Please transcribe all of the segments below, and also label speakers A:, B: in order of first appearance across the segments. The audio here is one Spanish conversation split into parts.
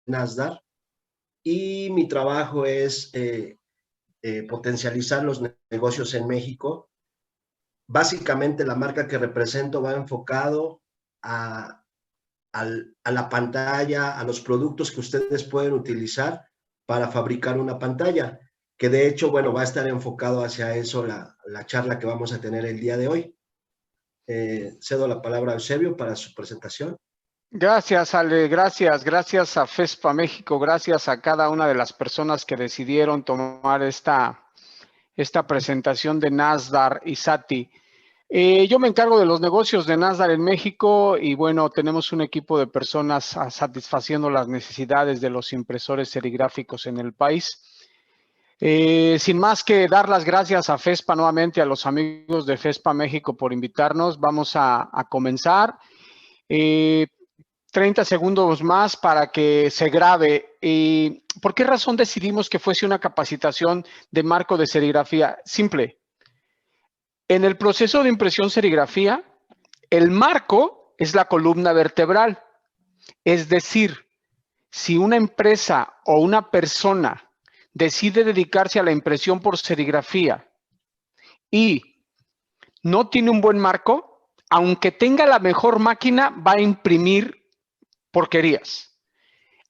A: Nasdaq y mi trabajo es potencializar los negocios en México. Básicamente la marca que represento va enfocado a la pantalla, a los productos que ustedes pueden utilizar para fabricar una pantalla, que de hecho, bueno, va a estar enfocado hacia eso la charla que vamos a tener el día de hoy. Cedo la palabra a Eusebio para su presentación.
B: Gracias, Ale, gracias a FESPA México, gracias a cada una de las personas que decidieron tomar esta presentación de Nasdaq y Sati. Yo me encargo de los negocios de Nasdaq en México y bueno, tenemos un equipo de personas satisfaciendo las necesidades de los impresores serigráficos en el país. Sin más que dar las gracias a FESPA nuevamente, a los amigos de FESPA México por invitarnos, vamos a comenzar. 30 segundos más para que se grabe. ¿Por qué razón decidimos que fuese una capacitación de marco de serigrafía? Simple. En el proceso de impresión serigrafía, el marco es la columna vertebral. Es decir, si una empresa o una persona decide dedicarse a la impresión por serigrafía y no tiene un buen marco, aunque tenga la mejor máquina, va a imprimir porquerías.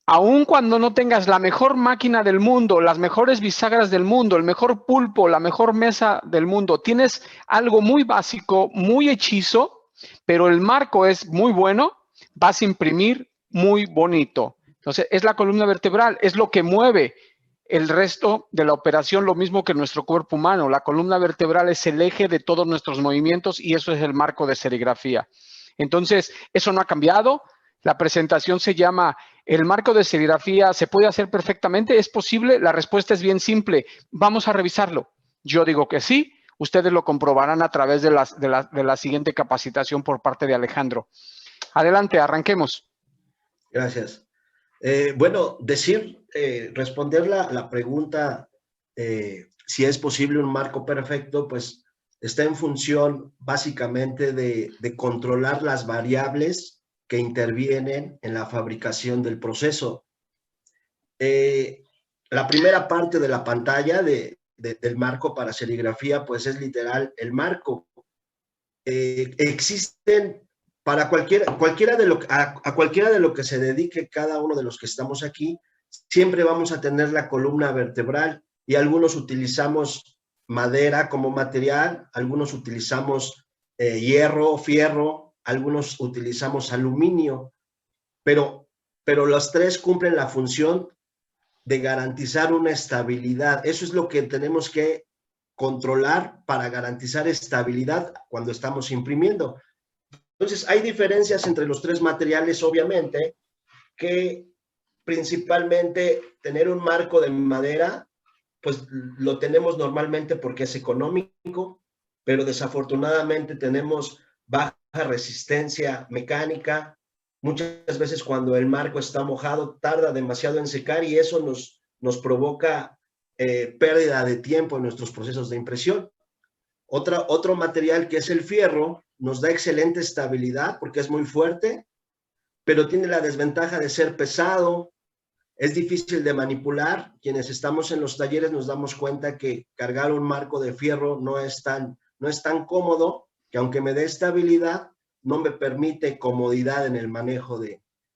B: Aun cuando no tengas la mejor máquina del mundo, las mejores bisagras del mundo, el mejor pulpo, la mejor mesa del mundo, tienes algo muy básico, muy hechizo, pero el marco es muy bueno, vas a imprimir muy bonito. Entonces, es la columna vertebral, es lo que mueve el resto de la operación, lo mismo que nuestro cuerpo humano. La columna vertebral es el eje de todos nuestros movimientos y eso es el marco de serigrafía. Entonces, eso no ha cambiado. La presentación se llama ¿el marco de serigrafía se puede hacer perfectamente? ¿Es posible? La respuesta es bien simple. Vamos a revisarlo. Yo digo que sí. Ustedes lo comprobarán a través de la siguiente capacitación por parte de Alejandro. Adelante, arranquemos.
A: Gracias. Bueno, responder la pregunta si es posible un marco perfecto, pues está en función básicamente de controlar las variables que intervienen en la fabricación del proceso. La primera parte de la pantalla del marco para serigrafía, pues es literal el marco. Existen para cualquiera de lo que se dedique cada uno de los que estamos aquí, siempre vamos a tener la columna vertebral y algunos utilizamos madera como material, algunos utilizamos hierro, fierro, algunos utilizamos aluminio, pero los tres cumplen la función de garantizar una estabilidad. Eso es lo que tenemos que controlar para garantizar estabilidad cuando estamos imprimiendo. Entonces, hay diferencias entre los tres materiales, obviamente, que principalmente tener un marco de madera, pues lo tenemos normalmente porque es económico, pero desafortunadamente tenemos baja resistencia mecánica. Muchas veces cuando el marco está mojado tarda demasiado en secar y eso nos provoca pérdida de tiempo en nuestros procesos de impresión. Otro material que es el fierro nos da excelente estabilidad porque es muy fuerte, pero tiene la desventaja de ser pesado, es difícil de manipular. Quienes estamos en los talleres nos damos cuenta que cargar un marco de fierro no es tan cómodo, que aunque me dé estabilidad, no me permite comodidad en el manejo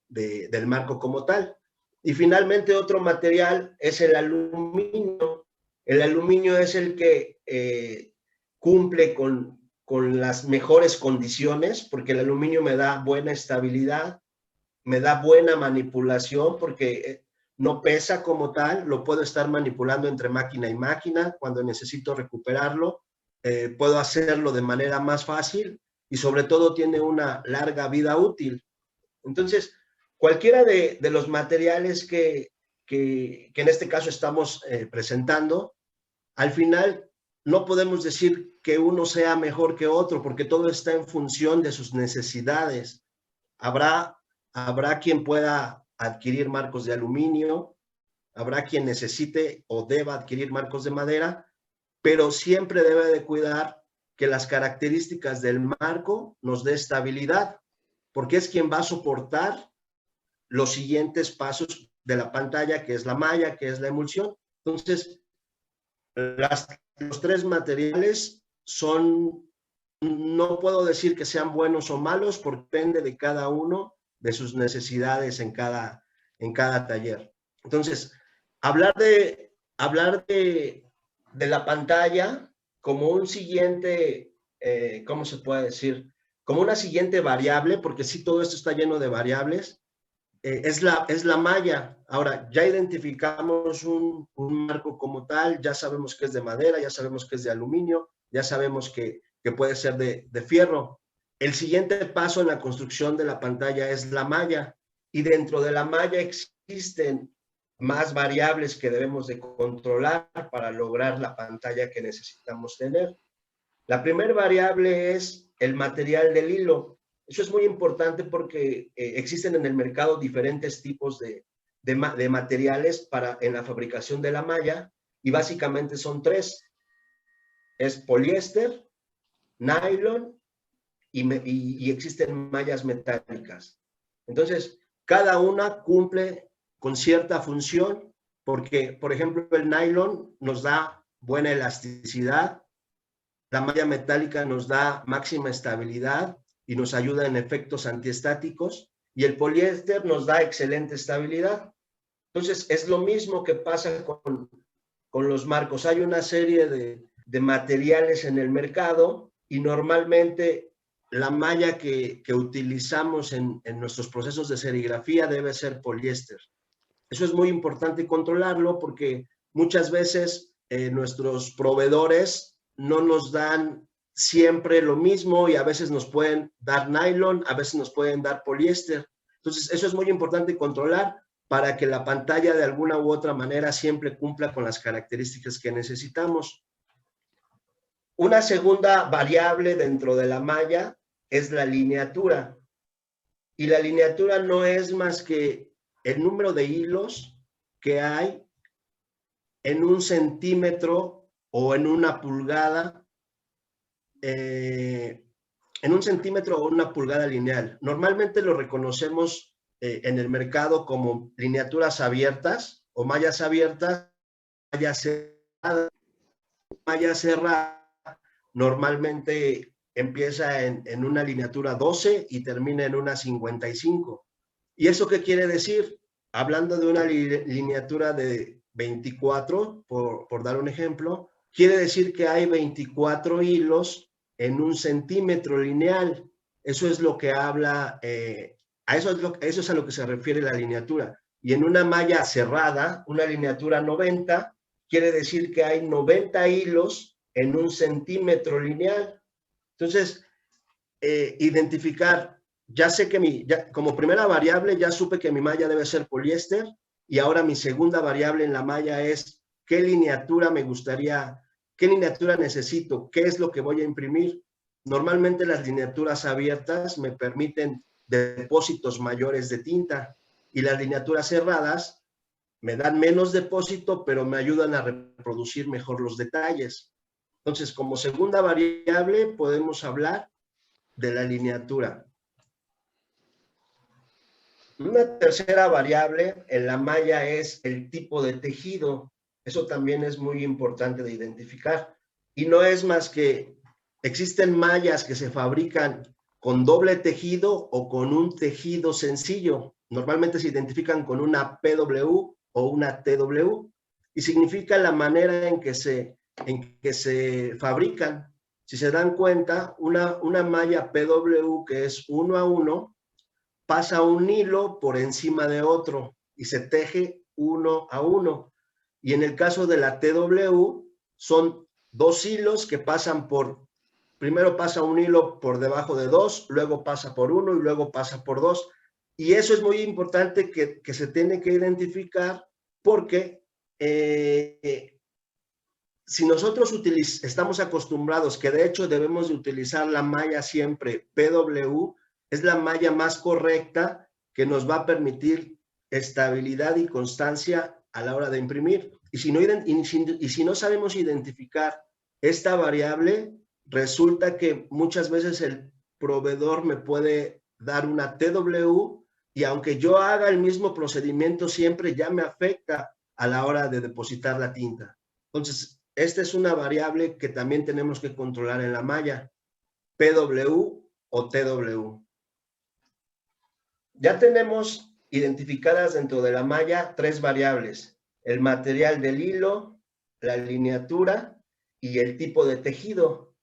A: del marco como tal. Y finalmente otro material es el aluminio. El aluminio es el que cumple con las mejores condiciones, porque el aluminio me da buena estabilidad, me da buena manipulación, porque no pesa como tal, lo puedo estar manipulando entre máquina y máquina. Cuando necesito recuperarlo, puedo hacerlo de manera más fácil y sobre todo tiene una larga vida útil. Entonces, cualquiera de los materiales que en este caso estamos presentando, al final no podemos decir que uno sea mejor que otro, porque todo está en función de sus necesidades. Habrá quien pueda adquirir marcos de aluminio, habrá quien necesite o deba adquirir marcos de madera, pero siempre debe de cuidar que las características del marco nos dé estabilidad, porque es quien va a soportar los siguientes pasos de la pantalla, que es la malla, que es la emulsión. Entonces, los tres materiales son, no puedo decir que sean buenos o malos, porque depende de cada uno, de sus necesidades en cada taller. Entonces, hablar de la pantalla como un siguiente, ¿cómo se puede decir? Como una siguiente variable, porque sí, todo esto está lleno de variables, es la malla. Ahora, ya identificamos un marco como tal, ya sabemos que es de madera, ya sabemos que es de aluminio, ya sabemos que puede ser de fierro. El siguiente paso en la construcción de la pantalla es la malla, y dentro de la malla existen más variables que debemos de controlar para lograr la pantalla que necesitamos tener. La primera variable es el material del hilo. Eso es muy importante porque existen en el mercado diferentes tipos de materiales en la fabricación de la malla, y básicamente son tres. Es poliéster, nylon y existen mallas metálicas. Entonces, cada una cumple con cierta función porque, por ejemplo, el nylon nos da buena elasticidad, la malla metálica nos da máxima estabilidad y nos ayuda en efectos antiestáticos, y el poliéster nos da excelente estabilidad. Entonces, es lo mismo que pasa con los marcos. Hay una serie de materiales en el mercado, y normalmente la malla que utilizamos en nuestros procesos de serigrafía debe ser poliéster. Eso es muy importante controlarlo porque muchas veces nuestros proveedores no nos dan siempre lo mismo, y a veces nos pueden dar nylon, a veces nos pueden dar poliéster. Entonces, eso es muy importante controlar para que la pantalla de alguna u otra manera siempre cumpla con las características que necesitamos. Una segunda variable dentro de la malla es la lineatura. Y la lineatura no es más que el número de hilos que hay en un centímetro o en una pulgada, en un centímetro o una pulgada lineal. Normalmente lo reconocemos en el mercado como lineaturas abiertas o mallas abiertas, malla cerrada. Normalmente empieza en una lineatura 12 y termina en una 55. ¿Y eso qué quiere decir? Hablando de una lineatura de 24, por dar un ejemplo, quiere decir que hay 24 hilos en un centímetro lineal. Eso es lo que habla, eso es a lo que se refiere la lineatura. Y en una malla cerrada, una lineatura 90, quiere decir que hay 90 hilos en un centímetro lineal. Entonces, identificar, ya sé que como primera variable ya supe que mi malla debe ser poliéster, y ahora mi segunda variable en la malla es qué lineatura me gustaría, qué lineatura necesito, qué es lo que voy a imprimir. Normalmente las lineaturas abiertas me permiten depósitos mayores de tinta, y las lineaturas cerradas me dan menos depósito, pero me ayudan a reproducir mejor los detalles. Entonces, como segunda variable podemos hablar de la lineatura. Una tercera variable en la malla es el tipo de tejido. Eso también es muy importante de identificar. Y no es más que existen mallas que se fabrican con doble tejido o con un tejido sencillo. Normalmente se identifican con una PW o una TW, y significa la manera en que se fabrican. Si se dan cuenta, una malla PW que es 1 a 1 pasa un hilo por encima de otro y se teje 1 a 1. Y en el caso de la TW son dos hilos que pasan primero pasa un hilo por debajo de 2, luego pasa por 1 y luego pasa por 2. Y eso es muy importante que se tiene que identificar porque si nosotros estamos acostumbrados, que de hecho debemos de utilizar la malla siempre PW, es la malla más correcta que nos va a permitir estabilidad y constancia a la hora de imprimir. Y si no sabemos identificar esta variable, resulta que muchas veces el proveedor me puede dar una TW y aunque yo haga el mismo procedimiento siempre, ya me afecta a la hora de depositar la tinta. Entonces, esta es una variable que también tenemos que controlar en la malla, PW o TW. Ya tenemos identificadas dentro de la malla 3 variables: el material del hilo, la lineatura y el tipo de tejido.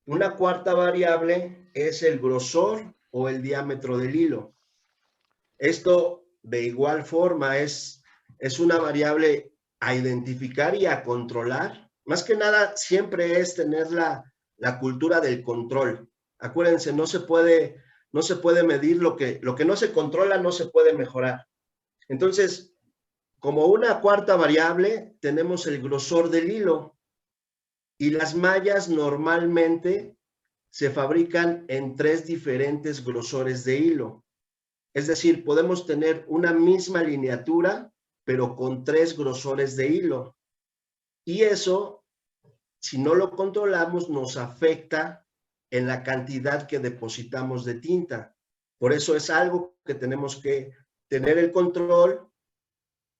A: Una cuarta variable es el grosor o el diámetro del hilo. Esto de igual forma es una variable a identificar y a controlar. Más que nada siempre es tener la cultura del control. Acuérdense, no se puede medir lo que no se controla, no se puede mejorar. Entonces, como una cuarta variable, tenemos el grosor del hilo. Y las mallas normalmente se fabrican en 3 diferentes grosores de hilo. Es decir, podemos tener una misma lineatura, pero con 3 grosores de hilo. Y eso, si no lo controlamos, nos afecta en la cantidad que depositamos de tinta. Por eso es algo que tenemos que tener el control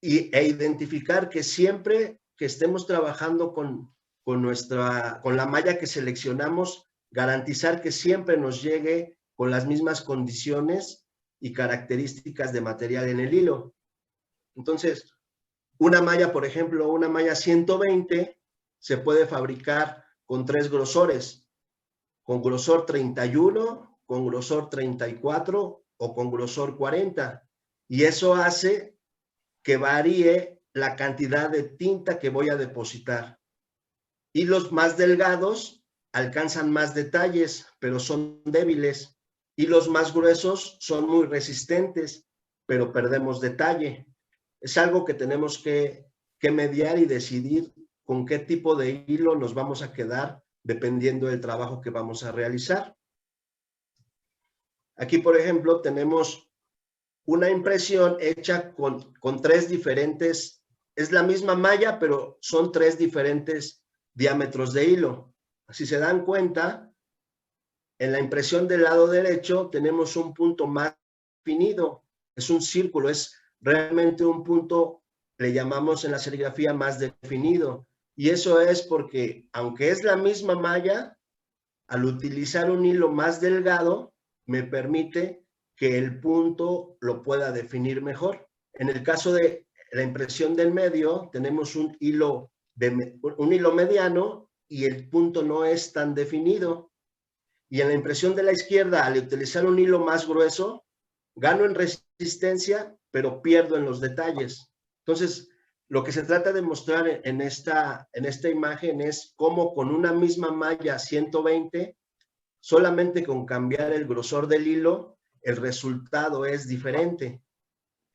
A: e identificar que siempre que estemos trabajando con la malla que seleccionamos, garantizar que siempre nos llegue con las mismas condiciones y características de material en el hilo. Entonces, una malla, por ejemplo, una malla 120 se puede fabricar con 3 grosores, con grosor 31, con grosor 34 o con grosor 40. Y eso hace que varíe la cantidad de tinta que voy a depositar. Hilos más delgados alcanzan más detalles, pero son débiles. Hilos más gruesos son muy resistentes, pero perdemos detalle. Es algo que tenemos que mediar y decidir con qué tipo de hilo nos vamos a quedar dependiendo del trabajo que vamos a realizar. Aquí, por ejemplo, tenemos una impresión hecha con 3 diferentes, es la misma malla, pero son 3 diferentes diámetros de hilo. Si se dan cuenta, en la impresión del lado derecho tenemos un punto más definido, es un círculo, es realmente un punto, le llamamos en la serigrafía más definido, y eso es porque, aunque es la misma malla, al utilizar un hilo más delgado, me permite que el punto lo pueda definir mejor. En el caso de la impresión del medio, tenemos un hilo mediano y el punto no es tan definido. Y en la impresión de la izquierda, al utilizar un hilo más grueso, gano en resistencia, pero pierdo en los detalles. Entonces, lo que se trata de mostrar en esta imagen es cómo con una misma malla 120, solamente con cambiar el grosor del hilo, el resultado es diferente.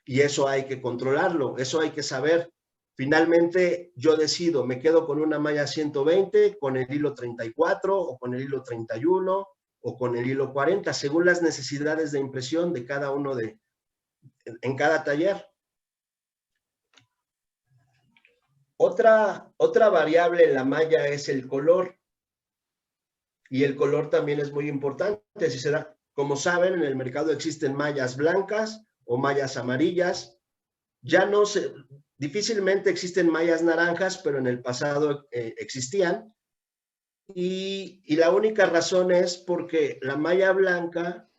A: Y eso hay que controlarlo, eso hay que saber. Finalmente, yo decido, me quedo con una malla 120, con el hilo 34, o con el hilo 31, o con el hilo 40, según las necesidades de impresión de cada uno en cada taller. Otra variable en la malla es el color. Y el color también es muy importante. Si se da, como saben, en el mercado existen mallas blancas o mallas amarillas. Ya no se, difícilmente existen mallas naranjas, pero en el pasado existían. Y la única razón es porque la malla blanca,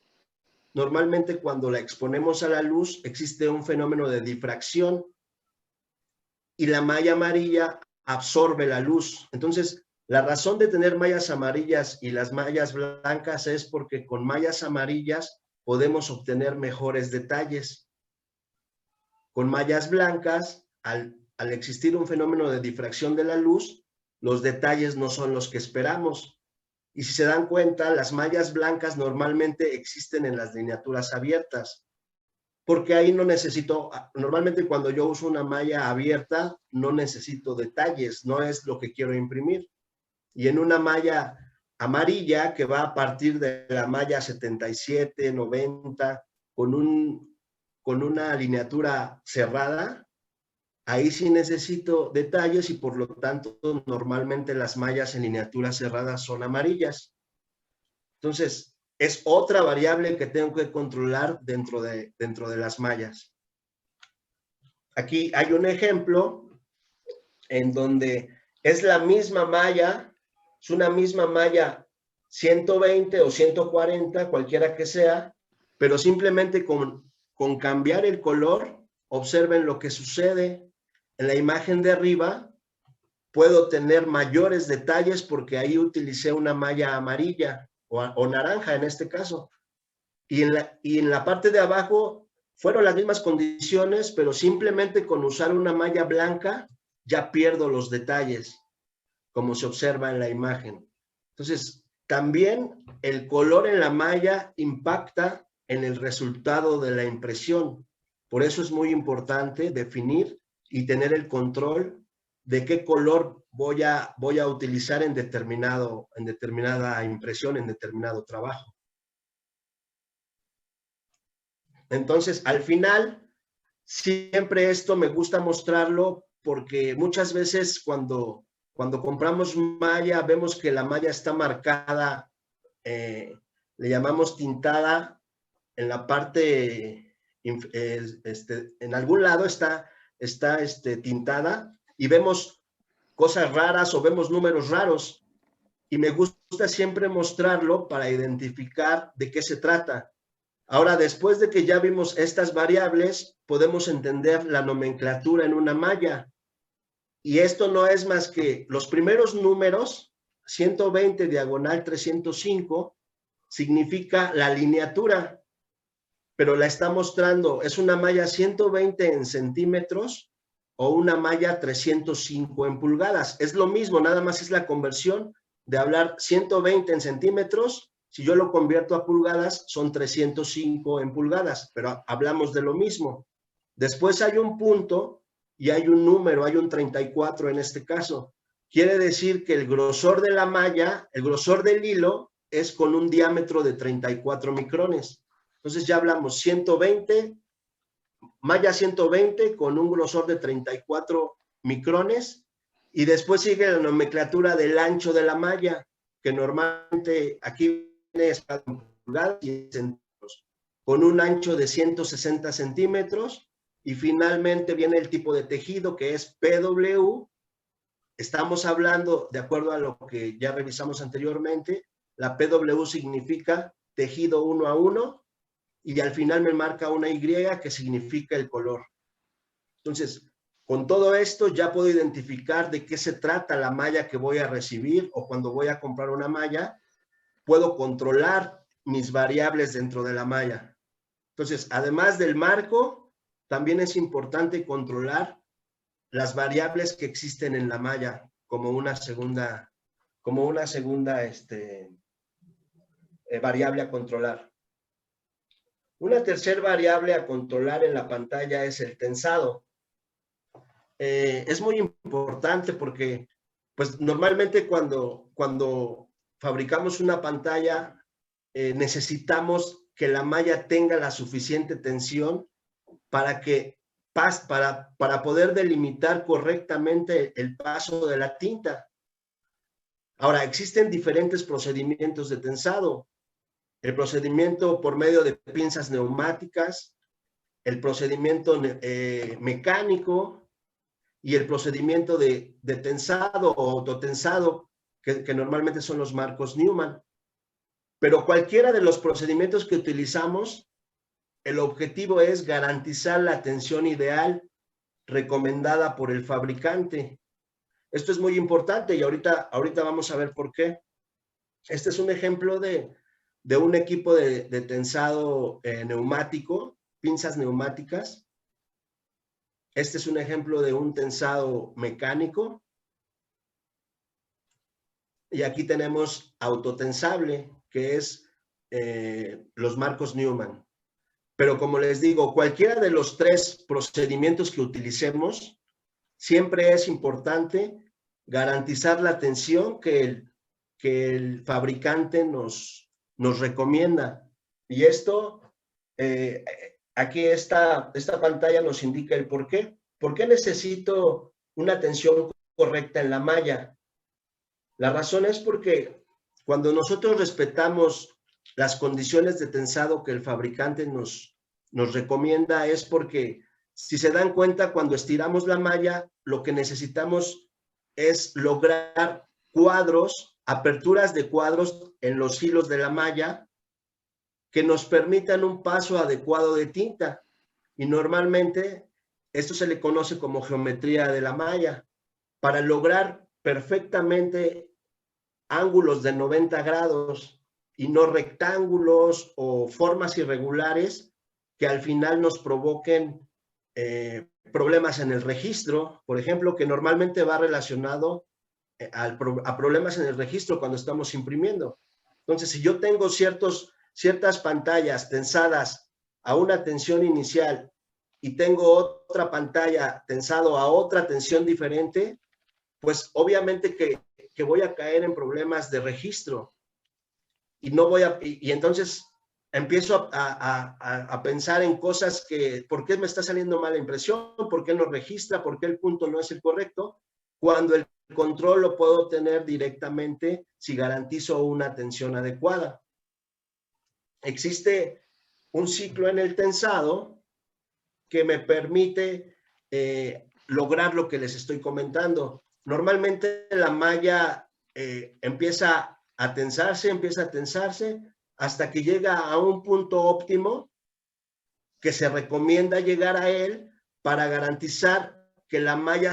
A: normalmente cuando la exponemos a la luz, existe un fenómeno de difracción y la malla amarilla absorbe la luz. Entonces, la razón de tener mallas amarillas y las mallas blancas es porque con mallas amarillas podemos obtener mejores detalles. Con mallas blancas, al existir un fenómeno de difracción de la luz, los detalles no son los que esperamos. Y si se dan cuenta, las mallas blancas normalmente existen en las lineaturas abiertas, porque ahí no necesito, normalmente cuando yo uso una malla abierta, no necesito detalles, no es lo que quiero imprimir. Y en una malla amarilla, que va a partir de la malla 77, 90, con una lineatura cerrada, ahí sí necesito detalles y por lo tanto normalmente las mallas en lineatura cerrada son amarillas. Entonces, es otra variable que tengo que controlar dentro de las mallas. Aquí hay un ejemplo en donde es la misma malla, es una misma malla 120 o 140, cualquiera que sea, pero simplemente con cambiar el color, observen lo que sucede en la imagen de arriba. Puedo tener mayores detalles porque ahí utilicé una malla amarilla o naranja en este caso. Y en la parte de abajo fueron las mismas condiciones, pero simplemente con usar una malla blanca ya pierdo los detalles, como se observa en la imagen. Entonces, también el color en la malla impacta en el resultado de la impresión. Por eso es muy importante definir y tener el control de qué color voy a utilizar en determinada impresión, en determinado trabajo. Entonces, al final, siempre esto me gusta mostrarlo porque muchas veces cuando compramos malla, vemos que la malla está marcada, le llamamos tintada, en la parte, en algún lado está tintada y vemos cosas raras o vemos números raros. Y me gusta siempre mostrarlo para identificar de qué se trata. Ahora, después de que ya vimos estas variables, podemos entender la nomenclatura en una malla. Y esto no es más que los primeros números, 120 diagonal 305, significa la lineatura, pero la está mostrando, es una malla 120 en centímetros o una malla 305 en pulgadas. Es lo mismo, nada más es la conversión de hablar 120 en centímetros. Si yo lo convierto a pulgadas, son 305 en pulgadas, pero hablamos de lo mismo. Después hay un punto y hay un número, hay un 34 en este caso. Quiere decir que el grosor de la malla, el grosor del hilo, es con un diámetro de 34 micrones. Entonces ya hablamos 120, malla 120 con un grosor de 34 micrones, y después sigue la nomenclatura del ancho de la malla, que normalmente aquí es con un ancho de 160 centímetros, y finalmente viene el tipo de tejido que es PW. Estamos hablando, de acuerdo a lo que ya revisamos anteriormente, la PW significa tejido 1 a 1, y al final me marca una Y que significa el color. Entonces, con todo esto ya puedo identificar de qué se trata la malla que voy a recibir, o cuando voy a comprar una malla, puedo controlar mis variables dentro de la malla. Entonces, además del marco, también es importante controlar las variables que existen en la malla como una segunda variable a controlar. Una tercera variable a controlar en la pantalla es el tensado. Es muy importante porque, pues, normalmente cuando fabricamos una pantalla, necesitamos que la malla tenga la suficiente tensión para poder delimitar correctamente el paso de la tinta. Ahora, existen diferentes procedimientos de tensado. El procedimiento por medio de pinzas neumáticas, el procedimiento mecánico y el procedimiento de tensado o autotensado, que normalmente son los marcos Newman. Pero cualquiera de los procedimientos que utilizamos, el objetivo es garantizar la tensión ideal recomendada por el fabricante. Esto es muy importante y ahorita vamos a ver por qué. Este es un ejemplo de un equipo de tensado neumático, pinzas neumáticas. Este es un ejemplo de un tensado mecánico. Y aquí tenemos autotensable, que es los marcos Newman. Pero como les digo, cualquiera de los tres procedimientos que utilicemos, siempre es importante garantizar la tensión que el fabricante nos recomienda. Y esto, aquí esta pantalla nos indica el por qué. ¿Por qué necesito una tensión correcta en la malla? La razón es porque cuando nosotros respetamos las condiciones de tensado que el fabricante nos recomienda es porque, si se dan cuenta, cuando estiramos la malla, lo que necesitamos es lograr cuadros, aperturas de cuadros en los hilos de la malla que nos permitan un paso adecuado de tinta. Y normalmente esto se le conoce como geometría de la malla. Para lograr perfectamente ángulos de 90 grados y no rectángulos o formas irregulares que al final nos provoquen problemas en el registro, por ejemplo, que normalmente va relacionado a problemas en el registro cuando estamos imprimiendo. Entonces, si yo tengo ciertas pantallas tensadas a una tensión inicial y tengo otra pantalla tensado a otra tensión diferente, pues obviamente que voy a caer en problemas de registro y no voy a, y entonces empiezo a pensar en cosas que, ¿por qué me está saliendo mala impresión? ¿Por qué no registra? ¿Por qué el punto no es el correcto? Cuando el control lo puedo tener directamente si garantizo una tensión adecuada. Existe un ciclo en el tensado que me permite lograr lo que les estoy comentando. Normalmente la malla empieza a tensarse hasta que llega a un punto óptimo que se recomienda llegar a él para garantizar que la malla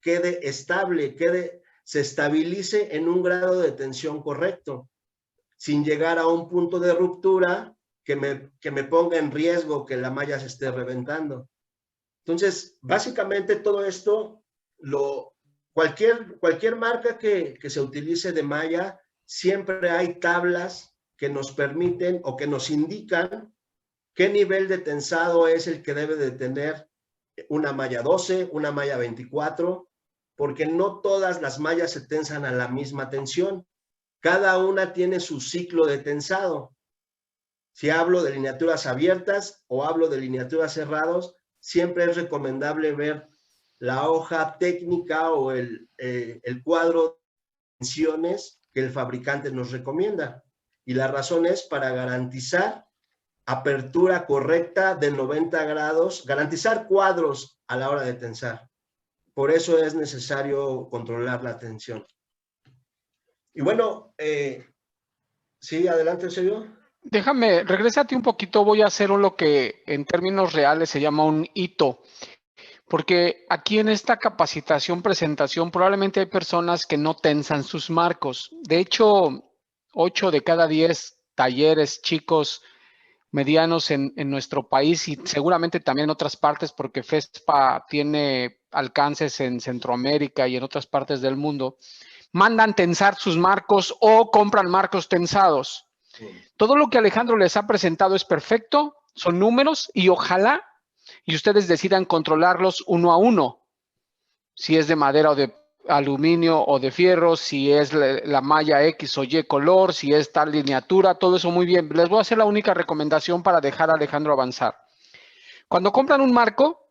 A: quede estable, se estabilice en un grado de tensión correcto, sin llegar a un punto de ruptura que me ponga en riesgo que la malla se esté reventando. Entonces, básicamente todo esto, cualquier marca que se utilice de malla, siempre hay tablas que nos permiten o que nos indican qué nivel de tensado es el que debe de tener una malla 12, una malla 24, porque no todas las mallas se tensan a la misma tensión. Cada una tiene su ciclo de tensado. Si hablo de lineaturas abiertas o hablo de lineaturas cerradas, siempre es recomendable ver la hoja técnica o el cuadro de tensiones que el fabricante nos recomienda. Y la razón es para garantizar apertura correcta de 90 grados, garantizar cuadros a la hora de tensar. Por eso es necesario controlar la tensión. Y bueno, sí, adelante, Sergio.
B: Déjame, regrésate un poquito, voy a hacer lo que en términos reales se llama un hito, porque aquí en esta capacitación, presentación, probablemente hay personas que no tensan sus marcos. De hecho, 8 de cada 10 talleres chicos medianos en nuestro país y seguramente también en otras partes, porque FESPA tiene alcances en Centroamérica y en otras partes del mundo, mandan tensar sus marcos o compran marcos tensados. Todo lo que Alejandro les ha presentado es perfecto, son números y ojalá y ustedes decidan controlarlos uno a uno, si es de madera o de aluminio o de fierro, si es la malla X o Y color, si es tal lineatura, todo eso muy bien. Les voy a hacer la única recomendación para dejar a Alejandro avanzar. Cuando compran un marco,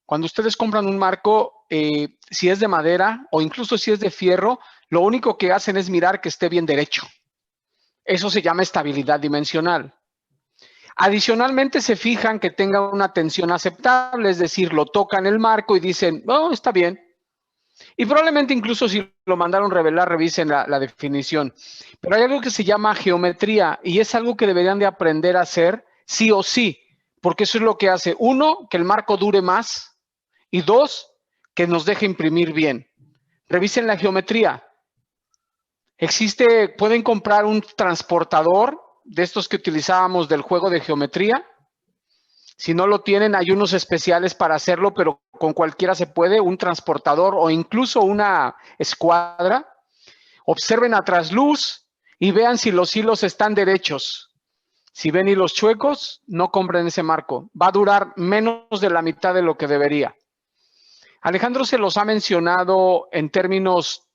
B: cuando ustedes compran un marco, si es de madera o incluso si es de fierro, lo único que hacen es mirar que esté bien derecho. Eso se llama estabilidad dimensional. Adicionalmente se fijan que tenga una tensión aceptable, es decir, lo tocan el marco y dicen, oh, está bien. Y probablemente incluso si lo mandaron revelar, revisen la definición. Pero hay algo que se llama geometría y es algo que deberían de aprender a hacer sí o sí, porque eso es lo que hace, uno, que el marco dure más y dos, que nos deje imprimir bien. Revisen la geometría. Pueden comprar un transportador de estos que utilizábamos del juego de geometría. Si no lo tienen, hay unos especiales para hacerlo, pero con cualquiera se puede, un transportador o incluso una escuadra. Observen a trasluz y vean si los hilos están derechos. Si ven hilos chuecos, no compren ese marco. Va a durar menos de la mitad de lo que debería. Alejandro se los ha mencionado en términos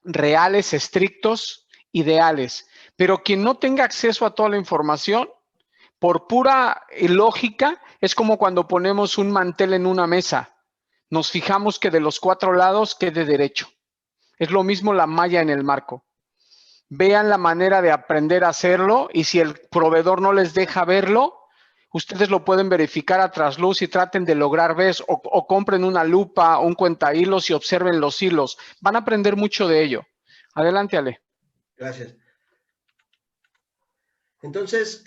B: reales, estrictos, ideales. Pero quien no tenga acceso a toda la información, por pura lógica, es como cuando ponemos un mantel en una mesa. Nos fijamos que de los 4 lados quede derecho. Es lo mismo la malla en el marco. vean la manera de aprender a hacerlo y si el proveedor no les deja verlo, ustedes lo pueden verificar a trasluz y traten de lograr ver o compren una lupa, un cuentahilos y observen los hilos. Van a aprender mucho de ello. Adelante, Ale.
A: Gracias. Entonces,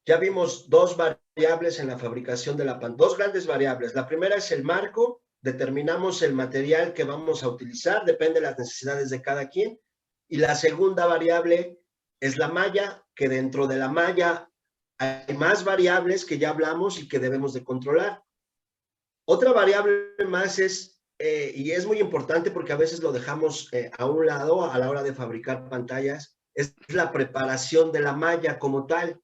A: ya vimos dos variables en la fabricación de la pantalla, dos grandes variables. La primera es el marco, determinamos el material que vamos a utilizar, depende de las necesidades de cada quien. Y la segunda variable es la malla, que dentro de la malla hay más variables que ya hablamos y que debemos de controlar. Otra variable más es, y es muy importante porque a veces lo dejamos a un lado a la hora de fabricar pantallas, es la preparación de la malla como tal.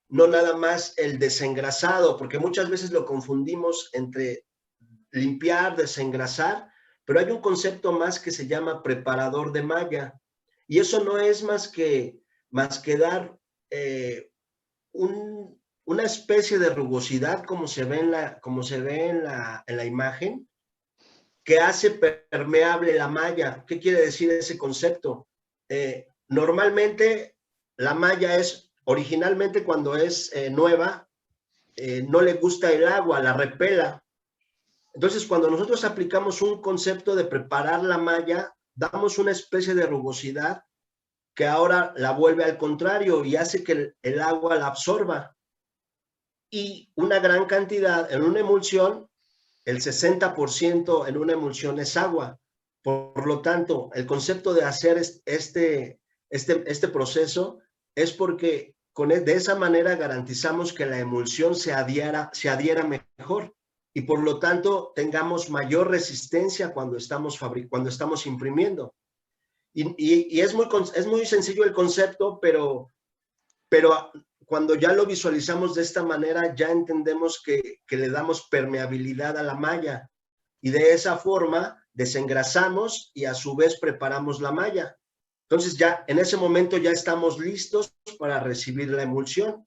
A: No nada más el desengrasado, porque muchas veces lo confundimos entre limpiar, desengrasar, pero hay un concepto más que se llama preparador de malla. Y eso no es más que dar una especie de rugosidad como se ve en la imagen, que hace permeable la malla. ¿Qué quiere decir ese concepto? Normalmente la malla es, originalmente cuando es nueva, no le gusta el agua, la repela. Entonces, cuando nosotros aplicamos un concepto de preparar la malla, damos una especie de rugosidad que ahora la vuelve al contrario y hace que el agua la absorba. Y una gran cantidad en una emulsión, el 60% en una emulsión es agua. Por lo tanto, el concepto de hacer este proceso es porque de esa manera garantizamos que la emulsión se adhiera mejor y por lo tanto tengamos mayor resistencia cuando estamos imprimiendo. Y es muy sencillo el concepto, pero cuando ya lo visualizamos de esta manera, ya entendemos que le damos permeabilidad a la malla y de esa forma desengrasamos y a su vez preparamos la malla. Entonces ya en ese momento ya estamos listos para recibir la emulsión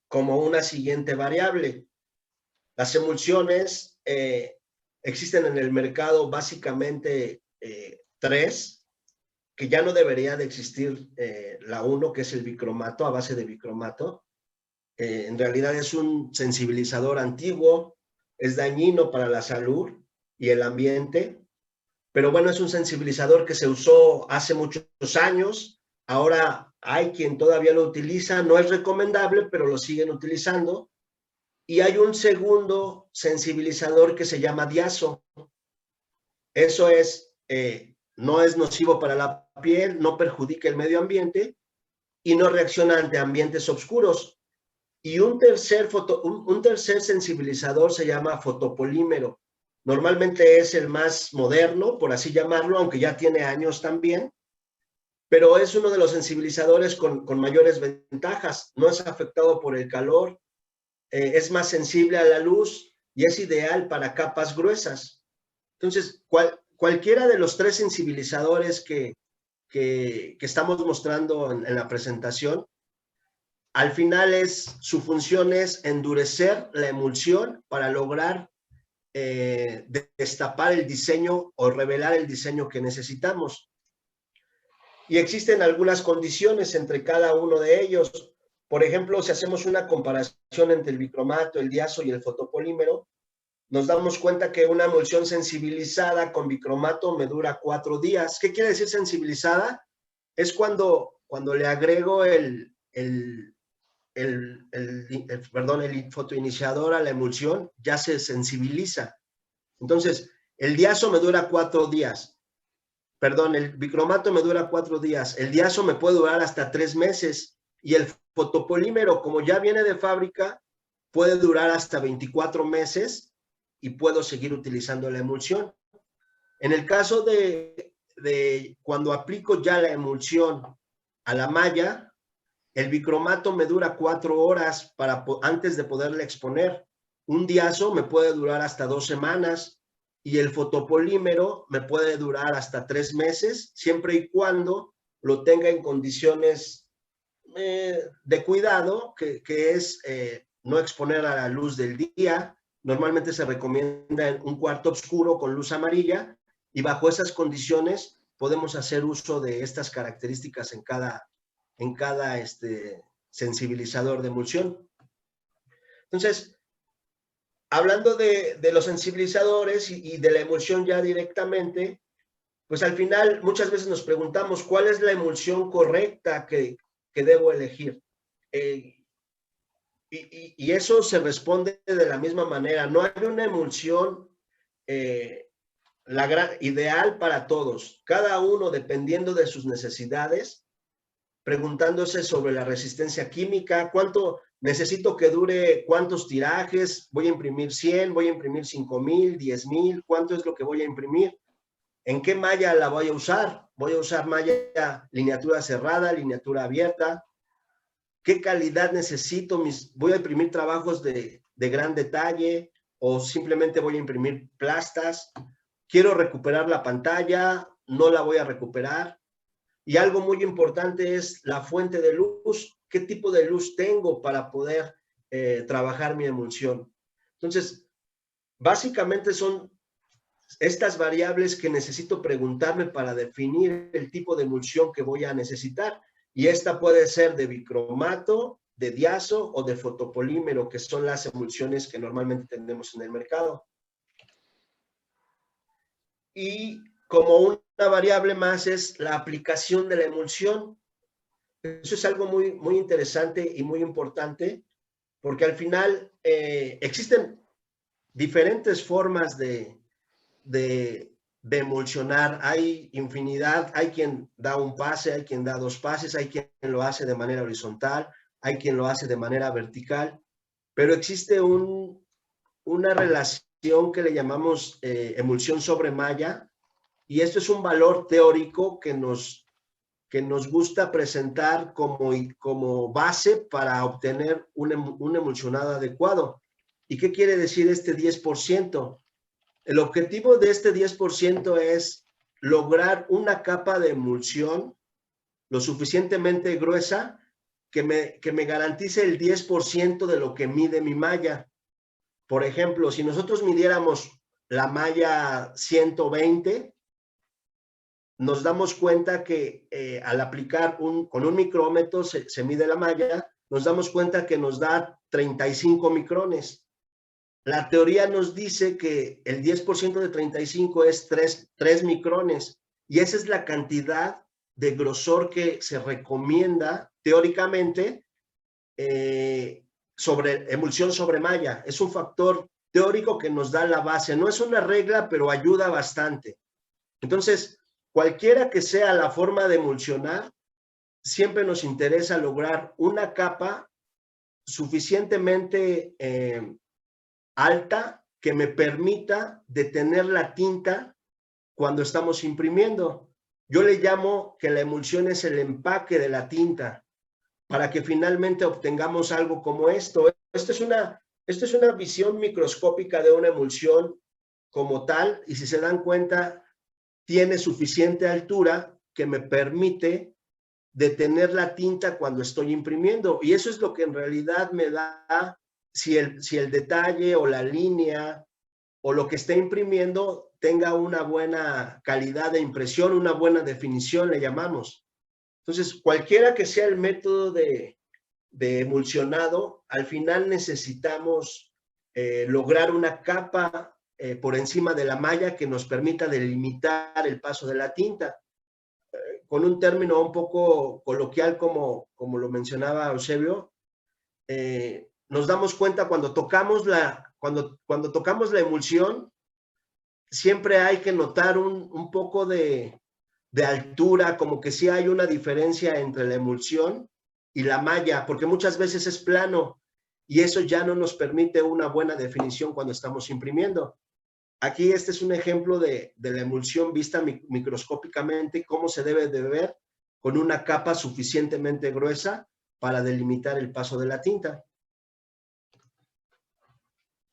A: como una siguiente variable. Las emulsiones existen en el mercado básicamente tres, que ya no debería de existir la uno, que es el bicromato, a base de bicromato. En realidad es un sensibilizador antiguo, es dañino para la salud y el ambiente, pero bueno, es un sensibilizador que se usó hace muchos años, ahora hay quien todavía lo utiliza, no es recomendable, pero lo siguen utilizando. Y hay un segundo sensibilizador que se llama diazo. Eso es, no es nocivo para la piel, no perjudica el medio ambiente y no reacciona ante ambientes oscuros. Y un tercer sensibilizador se llama fotopolímero. Normalmente es el más moderno, por así llamarlo, aunque ya tiene años también, pero es uno de los sensibilizadores con mayores ventajas. No es afectado por el calor, es más sensible a la luz y es ideal para capas gruesas. Entonces, cualquiera de los tres sensibilizadores que estamos mostrando en la presentación, al final su función es endurecer la emulsión para lograr destapar el diseño o revelar el diseño que necesitamos. Y existen algunas condiciones entre cada uno de ellos. Por ejemplo, si hacemos una comparación entre el bicromato, el diazo y el fotopolímero, nos damos cuenta que una emulsión sensibilizada con bicromato me dura 4 días. ¿Qué quiere decir sensibilizada? Es cuando le agrego el fotoiniciador a la emulsión, ya se sensibiliza. Entonces, el diazo me dura 4 días. Perdón, el bicromato me dura 4 días. El diazo me puede durar hasta 3 meses. Y el fotopolímero, como ya viene de fábrica, puede durar hasta 24 meses y puedo seguir utilizando la emulsión. En el caso de cuando aplico ya la emulsión a la malla, el bicromato me dura 4 horas antes de poderle exponer. Un diazo me puede durar hasta 2 semanas y el fotopolímero me puede durar hasta 3 meses, siempre y cuando lo tenga en condiciones de cuidado, que es no exponer a la luz del día. Normalmente se recomienda en un cuarto oscuro con luz amarilla y bajo esas condiciones podemos hacer uso de estas características en cada sensibilizador de emulsión. Entonces, hablando de los sensibilizadores y de la emulsión ya directamente, pues al final muchas veces nos preguntamos cuál es la emulsión correcta que debo elegir. Y eso se responde de la misma manera. No hay una emulsión ideal para todos. Cada uno, dependiendo de sus necesidades, preguntándose sobre la resistencia química, cuánto necesito que dure, cuántos tirajes, voy a imprimir 100, voy a imprimir 5,000, 10,000, cuánto es lo que voy a imprimir, en qué malla la voy a usar malla lineatura cerrada, lineatura abierta, qué calidad necesito, voy a imprimir trabajos de gran detalle o simplemente voy a imprimir plastas, quiero recuperar la pantalla, no la voy a recuperar. Y algo muy importante es la fuente de luz, qué tipo de luz tengo para poder trabajar mi emulsión. Entonces, básicamente son estas variables que necesito preguntarme para definir el tipo de emulsión que voy a necesitar. Y esta puede ser de bicromato, de diazo o de fotopolímero, que son las emulsiones que normalmente tenemos en el mercado. Y como una variable más es la aplicación de la emulsión. Eso es algo muy, muy interesante y muy importante, porque al final existen diferentes formas de emulsionar. Hay infinidad, hay quien da un pase, hay quien da 2 pases, hay quien lo hace de manera horizontal, hay quien lo hace de manera vertical, pero existe una relación que le llamamos emulsión sobre malla, y esto es un valor teórico que nos gusta presentar como base para obtener un emulsionado adecuado. ¿Y qué quiere decir este 10%? El objetivo de este 10% es lograr una capa de emulsión lo suficientemente gruesa que me garantice el 10% de lo que mide mi malla. Por ejemplo, si nosotros midiéramos la malla 120, nos damos cuenta que al aplicar con un micrómetro se mide la malla, nos damos cuenta que nos da 35 micrones. La teoría nos dice que el 10% de 35 es 3 micrones, y esa es la cantidad de grosor que se recomienda teóricamente sobre emulsión sobre malla. Es un factor teórico que nos da la base. No es una regla, pero ayuda bastante. Entonces, cualquiera que sea la forma de emulsionar, siempre nos interesa lograr una capa suficientemente alta que me permita detener la tinta cuando estamos imprimiendo. Yo le llamo que la emulsión es el empaque de la tinta para que finalmente obtengamos algo como esto. Esto es una visión microscópica de una emulsión como tal, y si se dan cuenta, tiene suficiente altura que me permite detener la tinta cuando estoy imprimiendo. Y eso es lo que en realidad me da si el detalle o la línea o lo que esté imprimiendo tenga una buena calidad de impresión, una buena definición, le llamamos. Entonces, cualquiera que sea el método de emulsionado, al final necesitamos lograr una capa por encima de la malla que nos permita delimitar el paso de la tinta. Con un término un poco coloquial, como lo mencionaba Eusebio, nos damos cuenta cuando tocamos la emulsión, siempre hay que notar un poco de altura, como que sí hay una diferencia entre la emulsión y la malla, porque muchas veces es plano y eso ya no nos permite una buena definición cuando estamos imprimiendo. Aquí este es un ejemplo de la emulsión vista microscópicamente, cómo se debe de ver con una capa suficientemente gruesa para delimitar el paso de la tinta.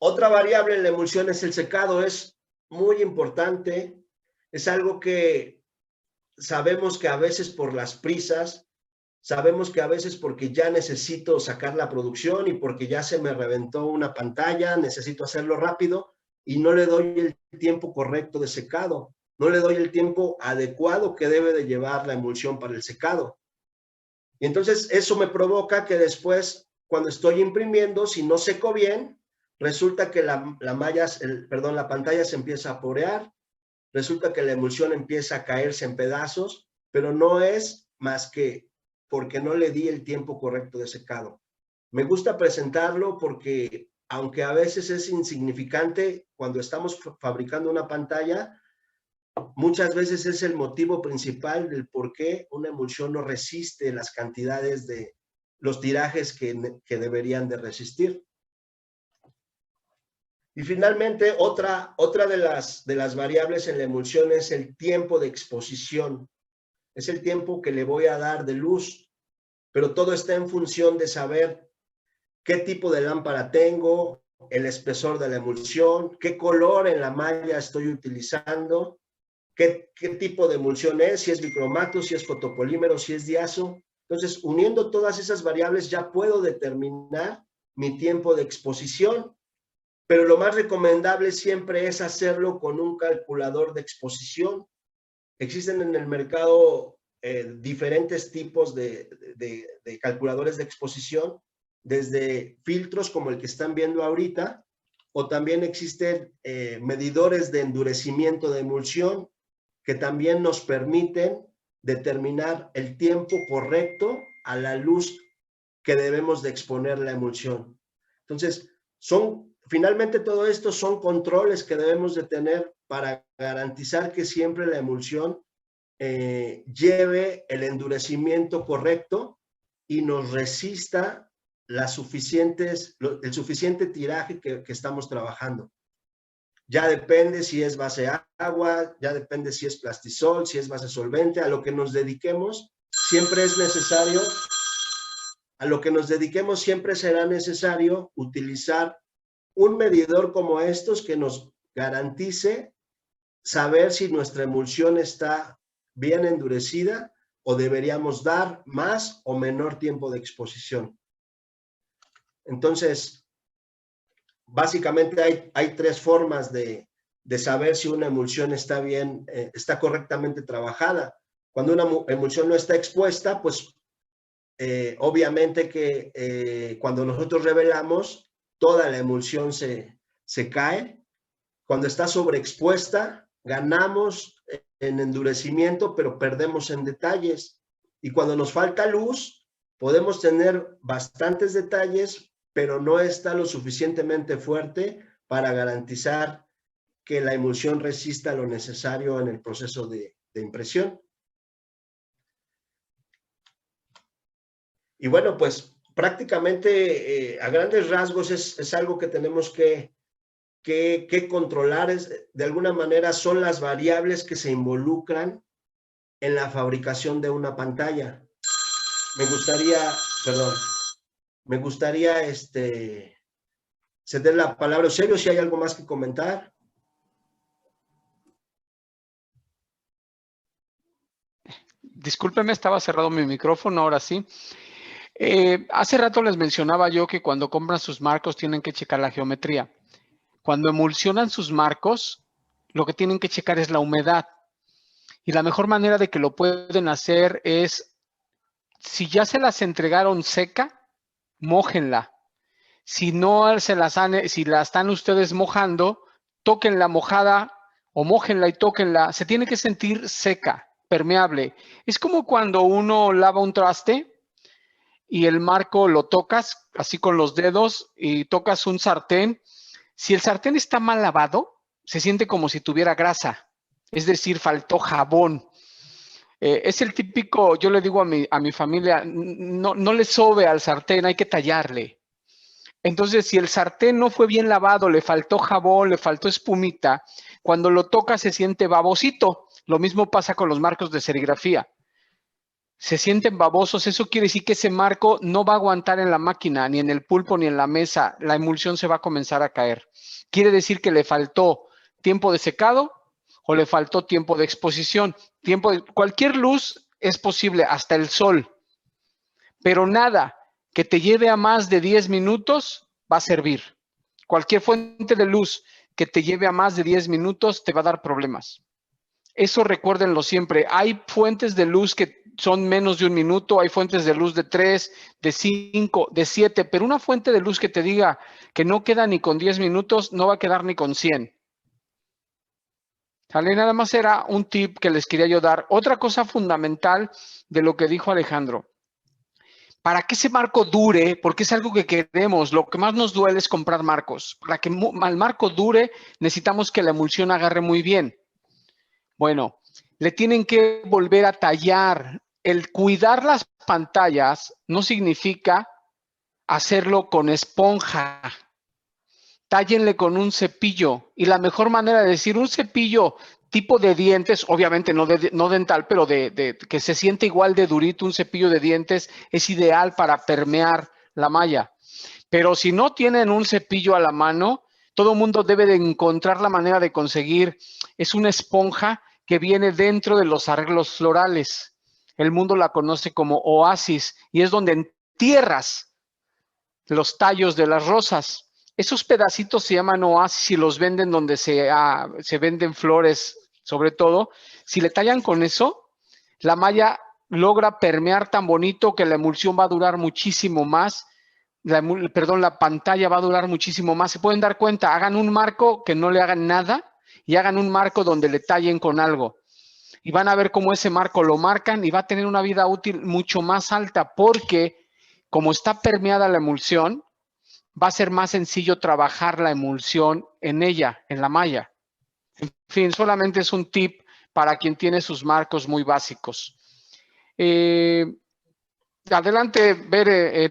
A: Otra variable en la emulsión es el secado. Es muy importante, es algo que sabemos que a veces por las prisas, sabemos que a veces porque ya necesito sacar la producción y porque ya se me reventó una pantalla, necesito hacerlo rápido y no le doy el tiempo correcto de secado. no le doy el tiempo adecuado que debe de llevar la emulsión para el secado. Y entonces eso me provoca que después, cuando estoy imprimiendo, si no seco bien, resulta que la pantalla se empieza a porear, resulta que la emulsión empieza a caerse en pedazos, pero no es más que porque no le di el tiempo correcto de secado. Me gusta presentarlo porque, aunque a veces es insignificante, cuando estamos fabricando una pantalla, muchas veces es el motivo principal del por qué una emulsión no resiste las cantidades de los tirajes que deberían de resistir. Y finalmente, otra de las variables en la emulsión es el tiempo de exposición. Es el tiempo que le voy a dar de luz, pero todo está en función de saber qué tipo de lámpara tengo, el espesor de la emulsión, qué color en la malla estoy utilizando, qué tipo de emulsión es, si es bicromato, si es fotopolímero, si es diazo. Entonces, uniendo todas esas variables ya puedo determinar mi tiempo de exposición, pero lo más recomendable siempre es hacerlo con un calculador de exposición. Existen en el mercado diferentes tipos de calculadores de exposición, desde filtros como el que están viendo ahorita, o también existen medidores de endurecimiento de emulsión que también nos permiten determinar el tiempo correcto a la luz que debemos de exponer la emulsión. Entonces, finalmente todo esto son controles que debemos de tener para garantizar que siempre la emulsión lleve el endurecimiento correcto y nos resista el suficiente tiraje que estamos trabajando. Ya depende si es base agua, ya depende si es plastisol, si es base solvente, a lo que nos dediquemos siempre es necesario, siempre será necesario utilizar un medidor como estos que nos garantice saber si nuestra emulsión está bien endurecida o deberíamos dar más o menor tiempo de exposición. Entonces, básicamente hay tres formas de saber si una emulsión está bien, está correctamente trabajada. Cuando una emulsión no está expuesta, pues obviamente que cuando nosotros revelamos, toda la emulsión se cae. Cuando está sobreexpuesta, ganamos en endurecimiento, pero perdemos en detalles. Y cuando nos falta luz, podemos tener bastantes detalles, pero no está lo suficientemente fuerte para garantizar que la emulsión resista lo necesario en el proceso de impresión. Y bueno, pues prácticamente a grandes rasgos es algo que tenemos que controlar. De alguna manera son las variables que se involucran en la fabricación de una pantalla. Me gustaría ceder la palabra a Eusebio, si hay algo más que comentar.
B: Discúlpeme, estaba cerrado mi micrófono, ahora sí. Hace rato les mencionaba yo que cuando compran sus marcos tienen que checar la geometría. Cuando emulsionan sus marcos, lo que tienen que checar es la humedad. Y la mejor manera de que lo pueden hacer es, si ya se las entregaron seca, mójenla. Si no si la están ustedes mojando, tóquenla mojada o mójenla y tóquenla. Se tiene que sentir seca, permeable. Es como cuando uno lava un traste y el marco lo tocas así con los dedos y tocas un sartén. Si el sartén está mal lavado, se siente como si tuviera grasa. Es decir, faltó jabón. Es el típico, yo le digo a mi familia, no le sobe al sartén, hay que tallarle. Entonces, si el sartén no fue bien lavado, le faltó jabón, le faltó espumita, cuando lo toca se siente babosito. Lo mismo pasa con los marcos de serigrafía. Se sienten babosos, eso quiere decir que ese marco no va a aguantar en la máquina, ni en el pulpo, ni en la mesa. La emulsión se va a comenzar a caer. Quiere decir que le faltó tiempo de secado o le faltó tiempo de exposición. Cualquier luz es posible, hasta el sol. Pero nada que te lleve a más de 10 minutos va a servir. Cualquier fuente de luz que te lleve a más de 10 minutos te va a dar problemas. Eso recuérdenlo siempre. Hay fuentes de luz que son menos de 1 minuto, hay fuentes de luz de 3, de 5, de 7, pero una fuente de luz que te diga que no queda ni con 10 minutos, no va a quedar ni con 100. ¿Sale? Nada más era un tip que les quería yo dar. Otra cosa fundamental de lo que dijo Alejandro. Para que ese marco dure, porque es algo que queremos, lo que más nos duele es comprar marcos. Para que el marco dure, necesitamos que la emulsión agarre muy bien. Bueno, le tienen que volver a tallar. El cuidar las pantallas no significa hacerlo con esponja. Tállenle con un cepillo. Y la mejor manera de decir un cepillo tipo de dientes, obviamente no dental, pero que se siente igual de durito, un cepillo de dientes es ideal para permear la malla. Pero si no tienen un cepillo a la mano, todo el mundo debe de encontrar la manera de conseguir. Es una esponja que viene dentro de los arreglos florales. El mundo la conoce como oasis y es donde entierras los tallos de las rosas. Esos pedacitos se llaman oasis y los venden donde se venden flores, sobre todo. Si le tallan con eso, la malla logra permear tan bonito que la emulsión va a durar muchísimo más. La pantalla va a durar muchísimo más. Se pueden dar cuenta, hagan un marco que no le hagan nada y hagan un marco donde le tallen con algo. Y van a ver cómo ese marco lo marcan y va a tener una vida útil mucho más alta porque como está permeada la emulsión, va a ser más sencillo trabajar la emulsión en ella, en la malla. En fin, solamente es un tip para quien tiene sus marcos muy básicos. Adelante, Bere,